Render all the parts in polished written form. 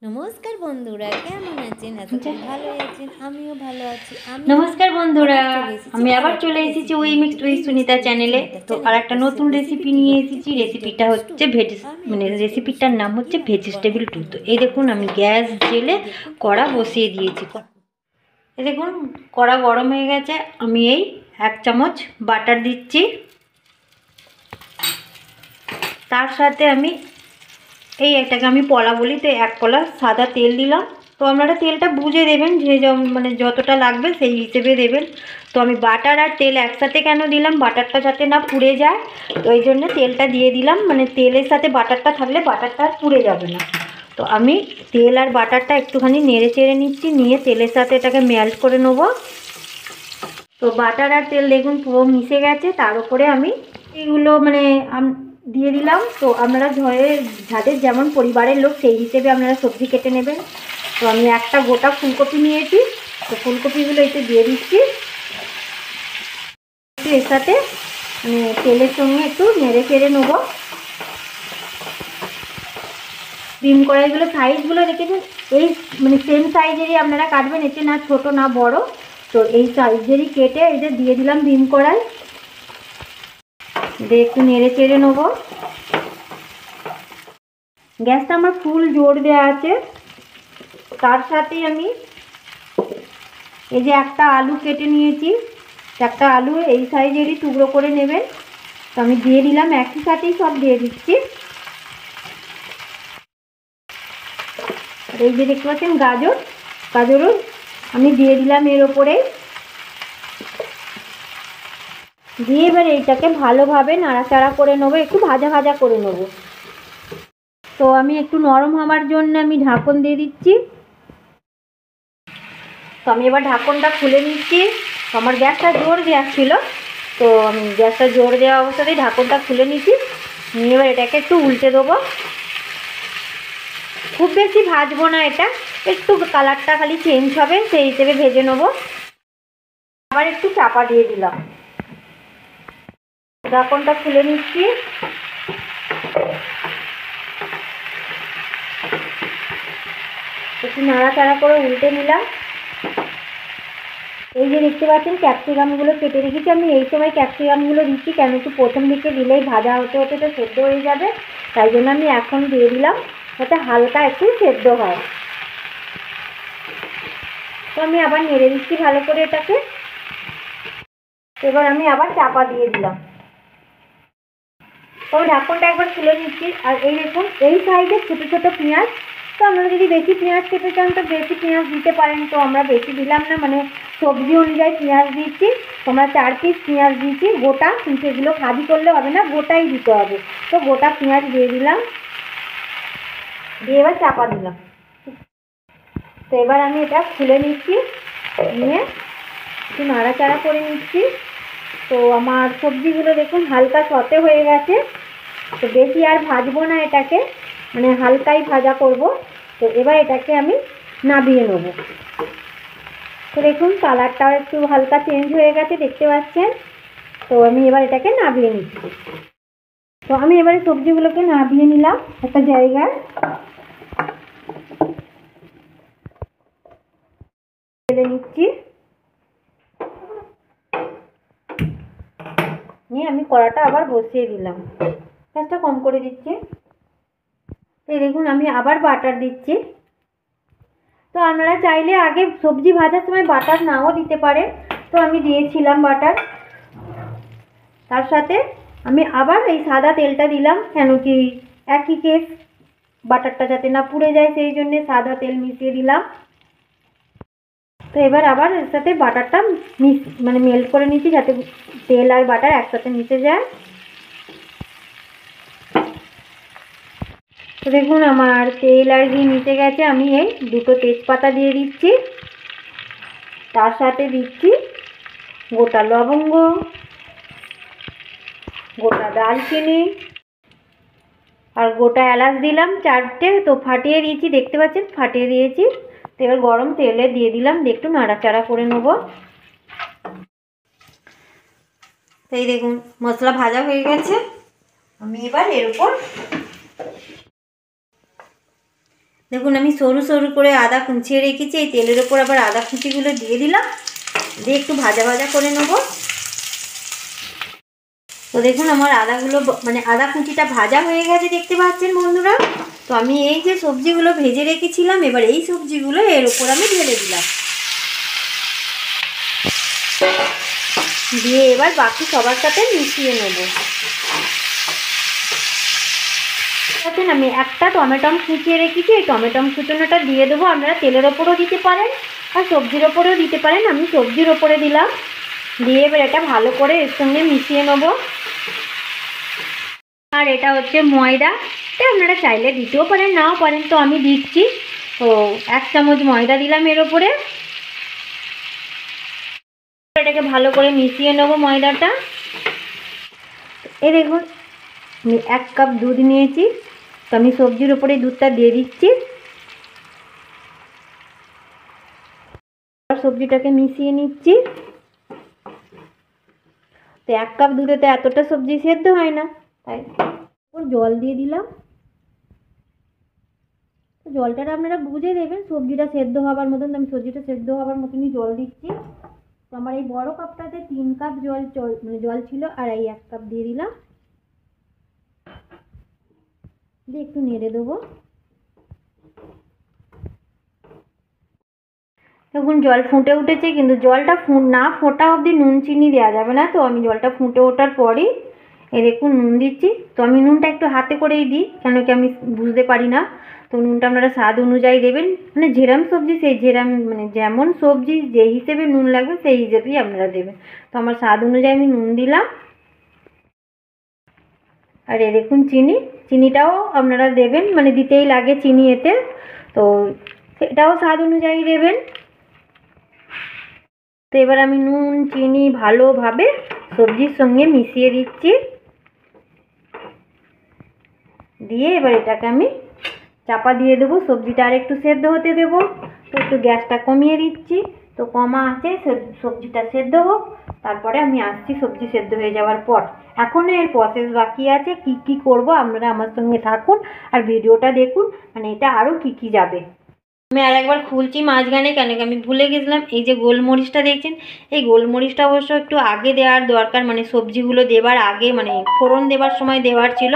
নমস্কার বন্ধুরা, কেমন আছেন? আশা করি ভালোই আছেন। আমিও ভালো আছি। নমস্কার বন্ধুরা, আমি আবার আবার চলে একটা এসেছি রেসিপি ওই নিয়ে। মিক্সড তো উইথ এই সুনিতা মিক্সড উইথ চ্যানেলে। সুনিতা তো আর চ্যানেলে একটা তো নতুন রেসিপি রেসিপিটি নিয়ে হচ্ছে এসেছি। রেসিপিটা ভেজিটেবল হচ্ছে স্টু। আমি এই ভেজিটেবল রেসিপিটার নাম স্টুটা হচ্ছে কীভাবে ভেজিটেবল বানাই টু। তো আপনাদের এই সঙ্গে দেখুন, আমি শেয়ার গ্যাস করব। জেলে এই দেখুন কড়া বসিয়ে দিয়েছি। এই দেখুন, কড়া গরম হয়ে গেছে। আমি এই 1 চামচ বাটার দিচ্ছি। তার সাথে আমি এটাকে আমি পলা বলি, তো 1 পলা সাদা তেল দিলাম। তো আপনারা তেলটা বুঝে দেবেন, যে মানে যতটা লাগবে সেই হিসেবে দেবেন। তো আমি বাটার আর তেল একসাথে কেন দিলাম, বাটারটা যাতে না পুড়ে যায়, তো এই জন্য তেলটা দিয়ে দিলাম। মানে তেলের সাথে বাটারটা থাকলে বাটারটা আর পুড়ে যাবে না। তো আমি তেল আর বাটারটা একটুখানি নেড়ে চেড়ে নিচ্ছি, নিয়ে তেলের সাথে এটাকে মেল্ট করে নেবো। তো বাটার আর তেল দেখুন পুরো মিশে গেছে। তার উপরে আমি এগুলো মানে দিয়ে দিলাম। তো আপনারা যাদের যেমন পরিবারের লোক সেই হিসেবে আপনারা সবজি কেটে নেবেন। তো আমি একটা গোটা ফুলকপি নিয়েছি, তো ফুলকপিগুলো এতে দিয়ে দিচ্ছি। একটু এর সাথে মানে তেলের সঙ্গে একটু নেড়ে চেড়ে নেবো। ডিম কড়াইগুলো সাইজগুলো রেখেছেন এই মানে সেম সাইজেরই আপনারা কাটবেন, এতে না ছোট না বড়। তো এই সাইজেরই কেটে এই যে দিয়ে দিলাম ডিম কড়াই, দিয়ে একটু নেড়ে চেড়ে নেবো। গ্যাসটা আমার ফুল জোর দেওয়া আছে। তার সাথেই আমি এই যে একটা আলু কেটে নিয়েছি, একটা আলু এই সাইজেরই টুকরো করে নেবেন। তো আমি দিয়ে দিলাম, একই সাথেই সব দিয়ে দিচ্ছি। আর এই যে দেখতে পাচ্ছেন গাজরও আমি দিয়ে দিলাম এর ওপরে। দিয়ে এবার এইটাকে ভালোভাবে নাড়াচাড়া করে নেবো, একটু ভাজা ভাজা করে নেবো। তো আমি একটু নরম হওয়ার জন্য আমি ঢাকন দিয়ে দিচ্ছি। তো আমি এবার ঢাকনটা খুলে নিচ্ছি। তো আমার গ্যাসটা জোর দেওয়া ছিল, তো আমি গ্যাসটা জোর দেওয়া অবস্থাতেই ঢাকনটা খুলে নিচ্ছি। নিয়ে এবার এটাকে একটু উল্টে দেবো। খুব বেশি ভাজবো না, এটা একটু কালারটা খালি চেঞ্জ হবে সেই হিসেবে ভেজে নেবো। আবার একটু চাপা দিয়ে দিলাম, ঢাকনটা খুলে নিচ্ছি। একটু নাড়াচাড়া করে উল্টে নিলাম। এই যে দেখতে পাচ্ছেন ক্যাপসিকামগুলো কেটে রেখেছি, আমি এই সময় ক্যাপসিকামগুলো দিচ্ছি কেন, একটু প্রথম দিকে দিলেই ভাজা হতে হতে তো সেদ্ধ হয়ে যাবে, তাই জন্য আমি এখন দিয়ে দিলাম যাতে হালকা একটু সেদ্ধ হয়। তো আমি আবার নেড়ে দিচ্ছি ভালো করে এটাকে। এবার আমি আবার চাপা দিয়ে দিলাম। তো ঢাকনটা একবার খুলে নিচ্ছি। আর এই দেখুন এই সাইজের ছোটো ছোটো পেঁয়াজ, তো আপনারা যদি বেশি পেঁয়াজ খেতে চান তো বেশি পেঁয়াজ দিতে পারেন। তো আমরা বেশি দিলাম না, মানে সবজি অনুযায়ী পেঁয়াজ দিচ্ছি। তো আমরা 4 পিস পেঁয়াজ দিচ্ছি গোটা, কিন্তু এগুলো ভাজি করলে হবে না, গোটাই দিতে হবে। তো গোটা পেঁয়াজ দিয়ে দিলাম, দিয়ে এবার চাপা দিলাম। তো এবার আমি এটা খুলে নিচ্ছি, নিয়ে একটু নাড়াচাড়া করে নিচ্ছি। তো আমার সবজিগুলো দেখুন হালকা সতে হয়ে গেছে। তো বেশি আর ভাজবো না এটাকে, মানে হালকাই ভাজা করব। তো এবার এটাকে আমি নামিয়ে নেব। তো দেখুন কালারটাও একটু হালকা চেঞ্জ হয়ে গেছে, দেখতে পাচ্ছেন। তো আমি এবার এটাকে নামিয়ে নিচ্ছি। তো আমি এবারে সবজিগুলোকে নামিয়ে নিলাম একটা জায়গায়, ঢেলে নিচ্ছি। নিয়ে আমি কড়াটা আবার বসিয়ে দিলাম, গ্যাসটা কম করে দিচ্ছি। এই দেখুন আমি আবার বাটার দিচ্ছি। তো আপনারা চাইলে আগে সবজি ভাজার সময় বাটার নাও দিতে পারেন, তো আমি দিয়েছিলাম বাটার। তার সাথে আমি আবার এই সাদা তেলটা দিলাম, কেন কি একই কেস, বাটারটা যাতে না পুড়ে যায় সেই জন্য সাদা তেল মিশিয়ে দিলাম। তো এবার আবার এর সাথে বাটারটা মানে মেল্ট করে নিচ্ছি, যাতে তেল আর বাটার একসাথে মিশে যায়। তো দেখুন আমার তেল আর ঘি মিশে গেছে। আমি এই 2টো তেজপাতা দিয়ে দিচ্ছি, তার সাথে দিচ্ছি গোটা লবঙ্গ, গোটা দারচিনি আর গোটা এলাচ দিলাম 4টে। তো ফাটিয়ে দিয়েছি, দেখতে পাচ্ছেন ফাটিয়ে দিয়েছি। তো এবার গরম তেলে দিয়ে দিলাম, দিয়ে একটু নাড়াচাড়া করে নেব। তো এই দেখুন মশলা ভাজা হয়ে গেছে। আমি এবার এর উপর দেখুন আমি সরু সরু করে আদা কুচিয়ে রেখেছি, এই তেলের ওপর আবার আদা কুচিগুলো দিয়ে দিলাম, দিয়ে একটু ভাজা ভাজা করে নেব। তো দেখুন আমার আদাগুলো মানে আদা কুচিটা ভাজা হয়ে গেছে দেখতে পাচ্ছেন বন্ধুরা। তো আমি এই যে সবজিগুলো ভেজে রেখেছিলাম, এবার এই সবজিগুলো এর ওপর আমি ঢেলে দিলাম, দিয়ে এবার বাকি সবার সাথে মিশিয়ে নেব। দেখেন আমি একটা টমেটো কুচিয়ে রেখেছি, এই টমেটো কুচোনোটা দিয়ে দেবো। আপনারা তেলের ওপরও দিতে পারেন আর সবজির ওপরেও দিতে পারেন, আমি সবজির ওপরে দিলাম। দিয়ে এবার এটা ভালো করে এর সঙ্গে মিশিয়ে নেব। আর এটা হচ্ছে ময়দা, এটা আপনারা চাইলে দিতেও পারেন নাও পারেন, তো আমি দিচ্ছি। তো 1 চামচ ময়দা দিলাম এর ওপরে, এটাকে ভালো করে মিশিয়ে নেব ময়দাটা। এই দেখুন আমি 1 কাপ দুধ নিয়েছি, তো আমি সবজির ওপরে দুধটা দিয়ে দিচ্ছি। সবজিটাকে মিশিয়ে নিচ্ছি। তো 1 কাপ দুধেতে এতটা সবজি সেদ্ধ হয় না, তাই জল দিয়ে দিলাম। জলটা আপনারা বুঝে দেবেন সবজিটা সেদ্ধ হওয়ার মতন, আমি সবজিটা সেদ্ধ হওয়ার মতনই জল দিচ্ছি। তো আমার এই বড় কাপটাতে 3 কাপ জল ছিল, আর এই 1 কাপ দিয়ে দিলাম, দিয়ে একটু নেড়ে দেবো। দেখুন জল ফুটে উঠেছে, কিন্তু জলটা না ফোটা অবধি নুন চিনি দেওয়া যাবে না। তো আমি জলটা ফুটে ওঠার পরই এই দেখুন নুন দিচ্ছি। তো আমি নুনটা একটু হাতে করেই দিই, কেন কি আমি বুঝতে পারি না। তো নুনটা আপনারা স্বাদ অনুযায়ী দেবেন, মানে যেরম সবজি সেই মানে যেমন সবজি যে হিসেবে নুন লাগবে সেই হিসেবেই আপনারা দেবেন। তো আমার স্বাদ অনুযায়ী আমি নুন দিলাম। আর এই দেখুন চিনিটাও আপনারা দেবেন, মানে দিতেই লাগে চিনি এতে, তো সেটাও স্বাদ অনুযায়ী দেবেন। তো এবার আমি নুন চিনি ভালোভাবে সবজির সঙ্গে মিশিয়ে দিচ্ছি, দিয়ে এবার এটাকে আমি চাপা দিয়ে দেবো, সবজিটা আর একটু সেদ্ধ হতে দেবো। তো একটু গ্যাসটা কমিয়ে দিচ্ছি, তো কমা আছে সবজিটা সেদ্ধ হোক, তারপরে আমি আসছি সবজি সেদ্ধ হয়ে যাওয়ার পর। এখনও এর প্রসেস বাকি আছে, কি কি করব আপনারা আমার সঙ্গে থাকুন আর ভিডিওটা দেখুন, মানে এটা আরও কি কি যাবে। আমি আর একবার খুলছি মাঝখানে, কেন কি আমি ভুলে গেছিলাম। এই যে গোলমরিচটা দেখছেন, এই গোলমরিচটা অবশ্য একটু আগে দেওয়ার দরকার, মানে সবজিগুলো দেওয়ার আগে, মানে ফোড়ন দেওয়ার সময় দেওয়ার ছিল।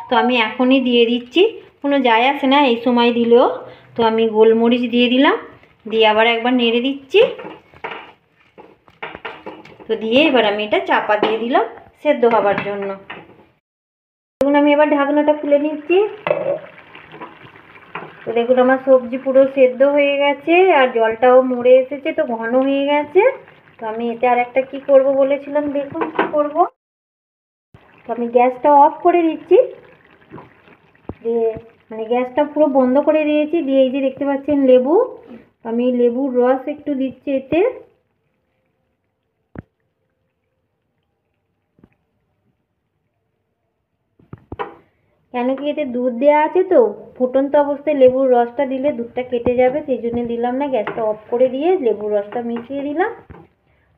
তো আমি এখনই দিয়ে দিচ্ছি, কোনো যায় আসে না এই সময় দিলেও। তো আমি গোলমরিচ দিয়ে দিলাম, দিয়ে আবার একবার নেড়ে দিচ্ছি। তো দিয়ে এবার আমি এটা চাপা দিয়ে দিলাম সেদ্ধ হবার জন্য। দেখুন আমি এবার ঢাকনাটা খুলে নিচ্ছি। তো দেখুন আমার সবজি পুরো সেদ্ধ হয়ে গেছে, আর জলটাও মরে এসেছে, তো ঘন হয়ে গেছে। তো আমি এতে আর একটা কী করবো বলেছিলাম, দেখুন কী করবো। তো আমি গ্যাসটা অফ করে দিচ্ছি, দিয়ে মানে গ্যাসটা পুরো বন্ধ করে দিয়েছি। দিয়ে এই যে দেখতে পাচ্ছেন লেবু, আমি লেবুর রস একটু দিচ্ছি এতে। কেন কি এতে দুধ দেওয়া আছে, তো ফুটন্ত অবস্থায় লেবুর রসটা দিলে দুধটা কেটে যাবে, সেই জন্য দিলাম না। গ্যাসটা অফ করে দিয়ে লেবুর রসটা মিশিয়ে দিলাম।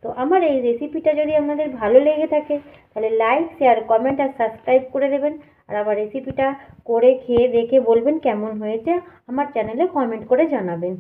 তো আমার এই রেসিপিটা যদি আপনাদের ভালো লেগে থাকে তাহলে লাইক শেয়ার কমেন্ট আর সাবস্ক্রাইব করে দেবেন। আর আমার রেসিপিটা করে খেয়ে দেখে বলবেন কেমন হয়েছে, আমার চ্যানেলে কমেন্ট করে জানাবেন।